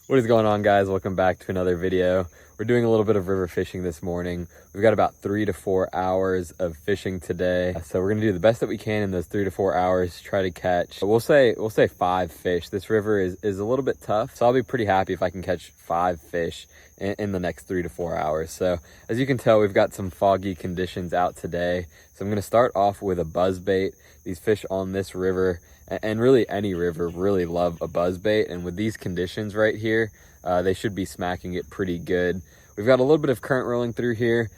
What is going on, guys? Welcome back to another video. We're doing a little bit of river fishing this morning. We've got about 3 to 4 hours of fishing today, so we're gonna do the best that we can in those 3 to 4 hours, try to catch, we'll say 5 fish. This river is a little bit tough, so I'll be pretty happy if I can catch 5 fish in the next 3 to 4 hours. So as you can tell, we've got some foggy conditions out today, so I'm gonna start off with a buzzbait. These fish on this river, and really any river, really love a buzzbait, and with these conditions right here, they should be smacking it pretty good. We've got a little bit of current rolling through here.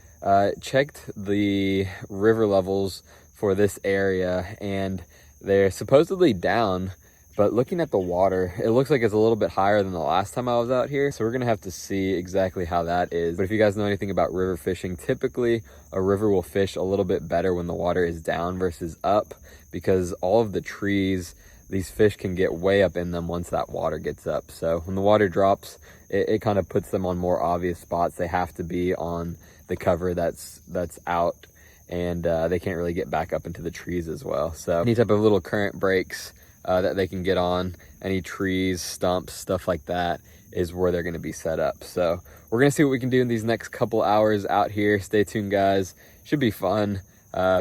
Checked the river levels for this area, and they're supposedly down, but looking at the water, it looks like it's a little bit higher than the last time I was out here, so we're gonna have to see exactly how that is. But if you guys know anything about river fishing, typically a river will fish a little bit better when the water is down versus up, because all of the trees, these fish can get way up in them once that water gets up. So when the water drops, it kind of puts them on more obvious spots. They have to be on the cover that's out, and they can't really get back up into the trees as well. So any type of little current breaks that they can get on, any trees, stumps, stuff like that, is where they're going to be set up. So we're going to see what we can do in these next couple hours out here. Stay tuned, guys. Should be fun.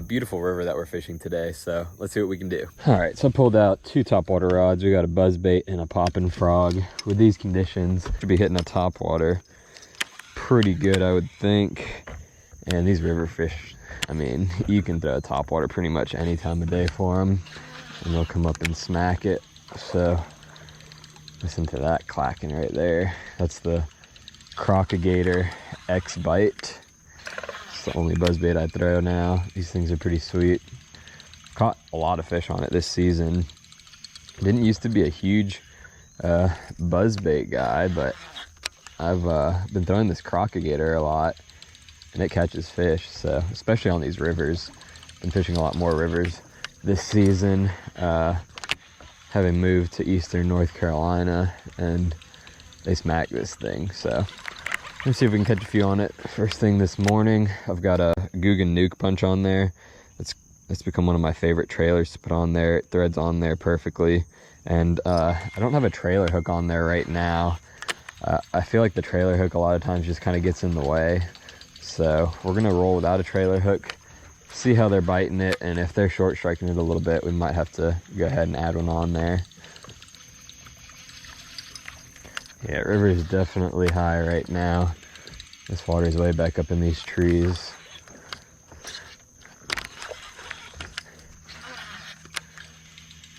Beautiful river that we're fishing today, so let's see what we can do. All right, so I pulled out 2 topwater rods. We got a buzzbait and a poppin' frog. With these conditions, should be hitting a topwater pretty good, I would think. And these river fish, I mean, you can throw a topwater pretty much any time of day for them, and they'll come up and smack it. So listen to that clacking right there. That's the CROCK-O-GATOR X bite. It's the only buzzbait I throw now. These things are pretty sweet. Caught a lot of fish on it this season. Didn't used to be a huge buzzbait guy, but I've been throwing this CROCK-O-GATOR a lot, and it catches fish. So especially on these rivers, been fishing a lot more rivers this season, having moved to eastern North Carolina, and they smack this thing. So let's see if we can catch a few on it. First thing this morning, I've got a GOOGAN nuke punch on there. It's become one of my favorite trailers to put on there. It threads on there perfectly. And I don't have a trailer hook on there right now. I feel like the trailer hook a lot of times just kind of gets in the way. So we're gonna roll without a trailer hook, see how they're biting it, and if they're short striking it a little bit, we might have to go ahead and add one on there. Yeah, river is definitely high right now. This water is way back up in these trees.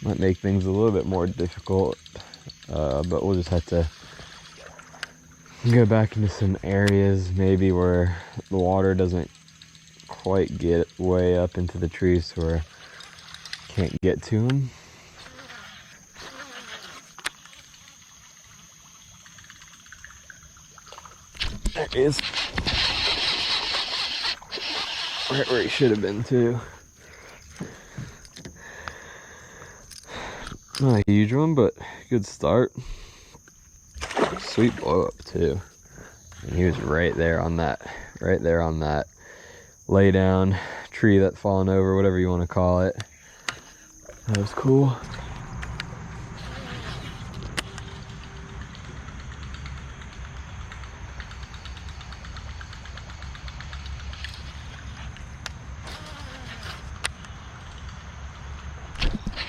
Might make things a little bit more difficult, but we'll just have to go back into some areas maybe where the water doesn't quite get way up into the trees where I can't get to them. There it is. Right where he should have been too. Not a huge one, but good start. Sweet blow up too. And he was right there on that lay down tree that's fallen over, whatever you want to call it. That was cool.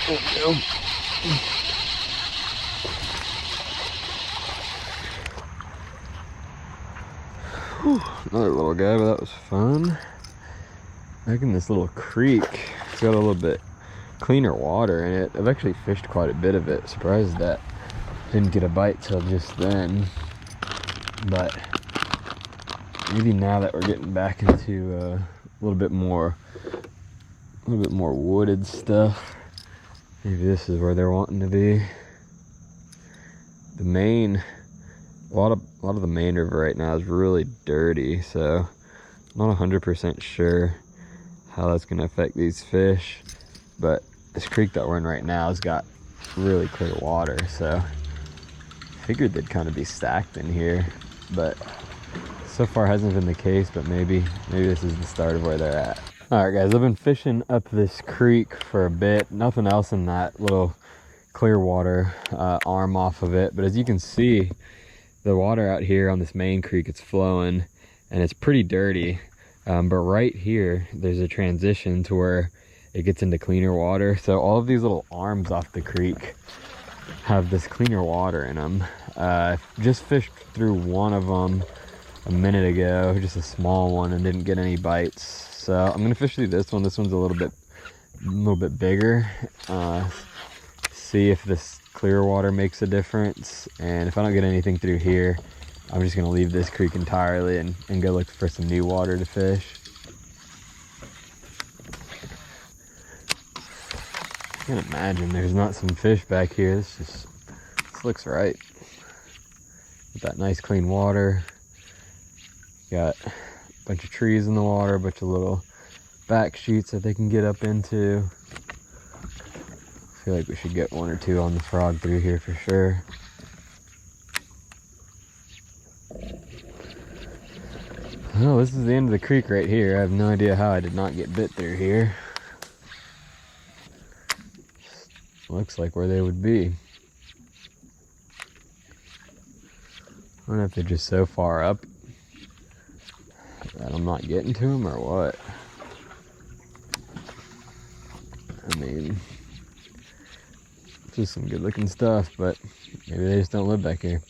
Oh, no. Whew, another little guy, but that was fun. Back in this little creek, it's got a little bit cleaner water in it. I've actually fished quite a bit of it. Surprised that didn't get a bite till just then. But maybe now that we're getting back into a little bit more wooded stuff, maybe this is where they're wanting to be. The main, a lot of the main river right now is really dirty, so I'm not 100% sure how that's going to affect these fish. But this creek that we're in right now has got really clear water, so I figured they'd kind of be stacked in here, but so far hasn't been the case. But maybe this is the start of where they're at. All right, guys, I've been fishing up this creek for a bit. Nothing else in that little clear water arm off of it, but as you can see, the water out here on this main creek, it's flowing and it's pretty dirty. But right here, there's a transition to where it gets into cleaner water. So all of these little arms off the creek have this cleaner water in them. Just fished through one of them a minute ago, just a small one, and didn't get any bites. So I'm gonna fish through this one. This one's a little bit bigger. See if this clear water makes a difference. And if I don't get anything through here, I'm just gonna leave this creek entirely and go look for some new water to fish. I can't imagine there's not some fish back here. This looks right. With that nice clean water. Got a bunch of trees in the water, a bunch of little back chutes that they can get up into. I feel like we should get one or two on the frog through here for sure. Oh, this is the end of the creek right here. I have no idea how I did not get bit through here. Looks like where they would be. I don't know if they're just so far up that I'm not getting to them or what. I mean, just some good looking stuff, but maybe they just don't live back here.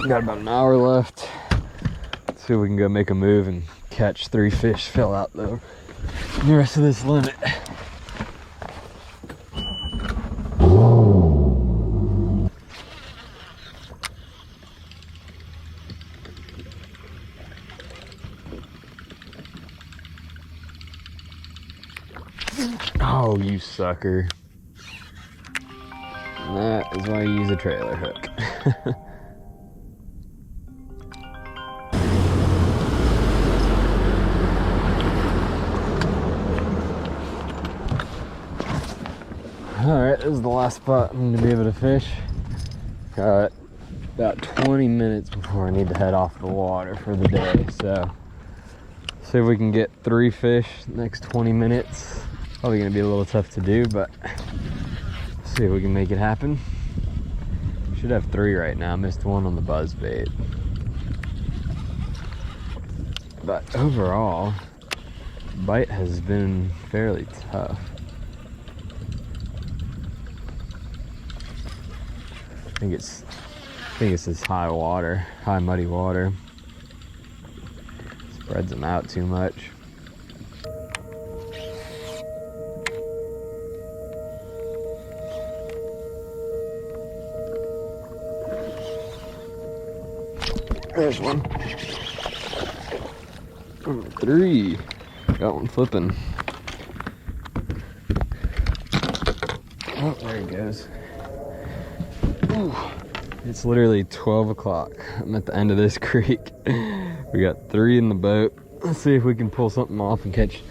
Got about an hour left. Let's see if we can go make a move and catch 3 fish, fill out the rest of this limit. Oh, you sucker. And that is why you use a trailer hook. Alright, this is the last spot I'm going to be able to fish. Got about 20 minutes before I need to head off the water for the day. So, see if we can get 3 fish next 20 minutes. Probably going to be a little tough to do, but see if we can make it happen. Should have 3 right now. Missed one on the BUZZBAIT. But overall, bite has been fairly tough. I think it's this high water, high muddy water. Spreads them out too much. There's one. 3. Got one flipping. Oh, there he goes. Ooh. It's literally 12 o'clock. I'm at the end of this creek. We got 3 in the boat. Let's see if we can pull something off and catch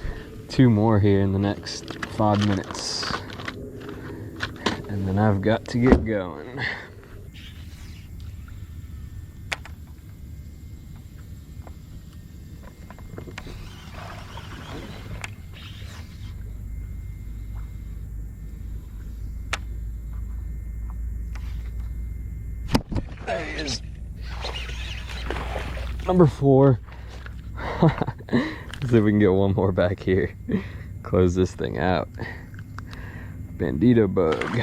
2 more here in the next 5 minutes. And then I've got to get going. There he is. Number 4. Let's see if we can get one more back here. Close this thing out. Bandito bug.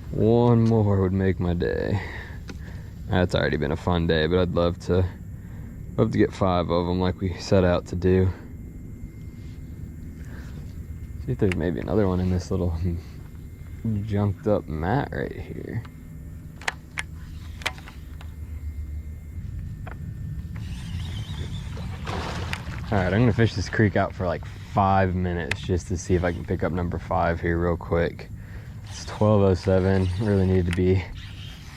One more would make my day. That's already been a fun day, but I'd love to get 5 of them like we set out to do. See if there's maybe another one in this little junked up mat right here. Alright, I'm gonna fish this creek out for like 5 minutes just to see if I can pick up number 5 here real quick. It's 12:07. Really need to be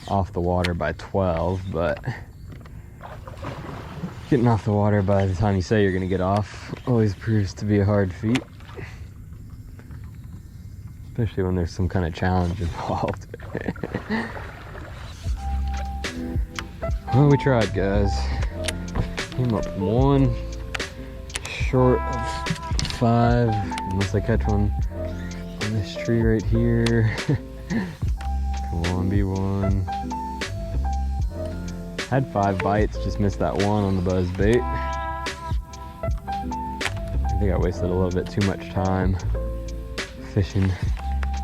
off the water by 12, but getting off the water by the time you say you're gonna get off always proves to be a hard feat. Especially when there's some kind of challenge involved. Well, we tried, guys. Came up 1 short of 5, unless I catch one on this tree right here. Come on, be one. Had 5 bites, just missed that one on the BUZZBAIT. I think I wasted a little bit too much time fishing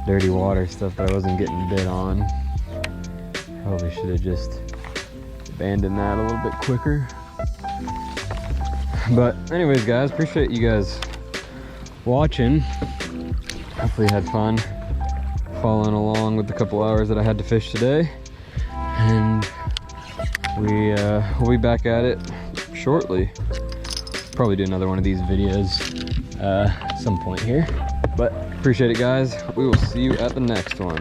dirty water stuff that I wasn't getting bit on. Probably should have just abandoned that a little bit quicker. But anyways, guys, appreciate you guys watching. Hopefully you had fun following along with the couple hours that I had to fish today. And we'll be back at it shortly. Probably do another one of these videos at some point here. But appreciate it, guys. We will see you at the next one.